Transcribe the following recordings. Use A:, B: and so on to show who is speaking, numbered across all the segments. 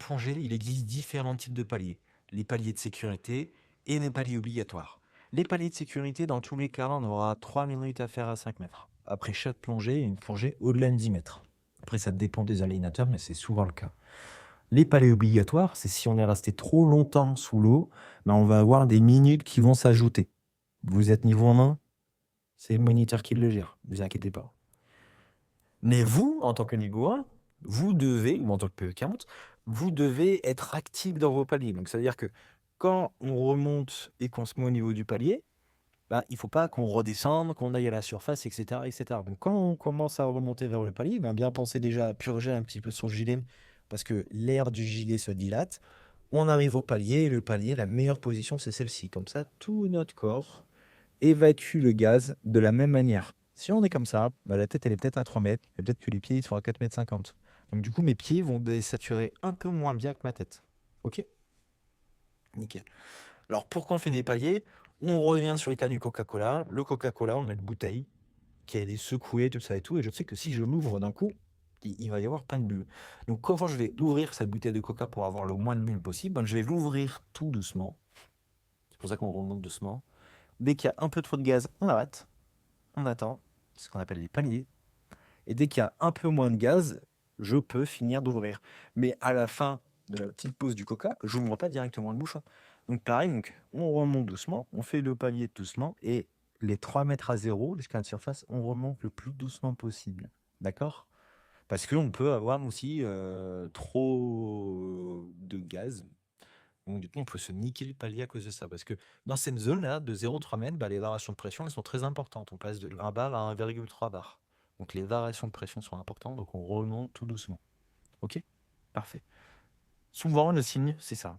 A: plongée, il existe différents types de paliers. Les paliers de sécurité et les paliers obligatoires. Les paliers de sécurité, dans tous les cas, on aura 3 minutes à faire à 5 mètres. Après chaque plongée, une plongée au-delà de 10 mètres. Après, ça dépend des alignateurs, mais c'est souvent le cas. Les paliers obligatoires, c'est si on est resté trop longtemps sous l'eau, ben on va avoir des minutes qui vont s'ajouter. Vous êtes niveau 1, c'est le moniteur qui le gère, ne vous inquiétez pas. Mais vous, en tant que niveau 1, vous devez, ou en tant que PE40, vous devez être actif dans vos paliers. Donc, ça veut dire que quand on remonte et qu'on se met au niveau du palier, ben, il ne faut pas qu'on redescende, qu'on aille à la surface, etc., etc. Donc, quand on commence à remonter vers le palier, ben, bien penser déjà à purger un petit peu son gilet, parce que l'air du gilet se dilate. On arrive au palier, et le palier, la meilleure position, c'est celle-ci. Comme ça, tout notre corps évacue le gaz de la même manière. Si on est comme ça, bah, la tête, elle est peut-être à 3 mètres, et peut-être que les pieds, ils sont à 4,50 m. Donc, du coup, mes pieds vont désaturer un peu moins bien que ma tête. Ok? Nickel. Alors, pourquoi on fait des paliers? On revient sur les cas du Coca-Cola. Le Coca-Cola, on a une bouteille qui a des secouées, tout ça et tout. Et je sais que si je l'ouvre d'un coup, il va y avoir plein de bulles. Donc, comment je vais ouvrir cette bouteille de Coca pour avoir le moins de bulles possible? Ben, je vais l'ouvrir tout doucement. C'est pour ça qu'on remonte doucement. Dès qu'il y a un peu trop de gaz, on arrête. On attend. C'est ce qu'on appelle les paliers. Et dès qu'il y a un peu moins de gaz, je peux finir d'ouvrir. Mais à la fin de la petite pause du Coca, je n'ouvre pas directement le bouchon. Donc pareil, donc, on remonte doucement, on fait le palier doucement, et les 3 mètres à zéro jusqu'à la surface, on remonte le plus doucement possible. D'accord? Parce qu'on peut avoir aussi trop de gaz. Donc du coup, on peut se niquer le palier à cause de ça. Parce que dans cette zone-là, de 0,3 mètres, bah, les variations de pression, elles sont très importantes. On passe de 1 bar à 1,3 bar. Donc les variations de pression sont importantes, donc on remonte tout doucement. Ok? Parfait. Souvent, le signe, c'est ça.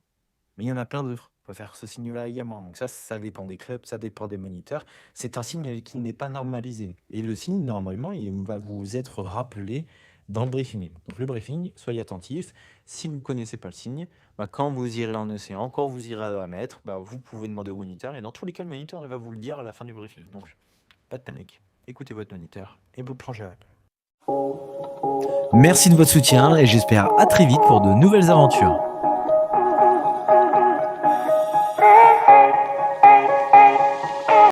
A: Mais il y en a plein d'autres. On peut faire ce signe-là également. Donc ça dépend des clubs, ça dépend des moniteurs. C'est un signe qui n'est pas normalisé. Et le signe, normalement, il va vous être rappelé dans le briefing. Donc le briefing, soyez attentifs. Si vous ne connaissez pas le signe, bah, quand vous irez en océan, quand vous irez à 2 mètres, bah, vous pouvez demander au moniteur. Et dans tous les cas, le moniteur il va vous le dire à la fin du briefing. Donc, pas de panique. Écoutez votre moniteur et vous plongez avec. Merci de votre soutien et j'espère à très vite pour de nouvelles aventures.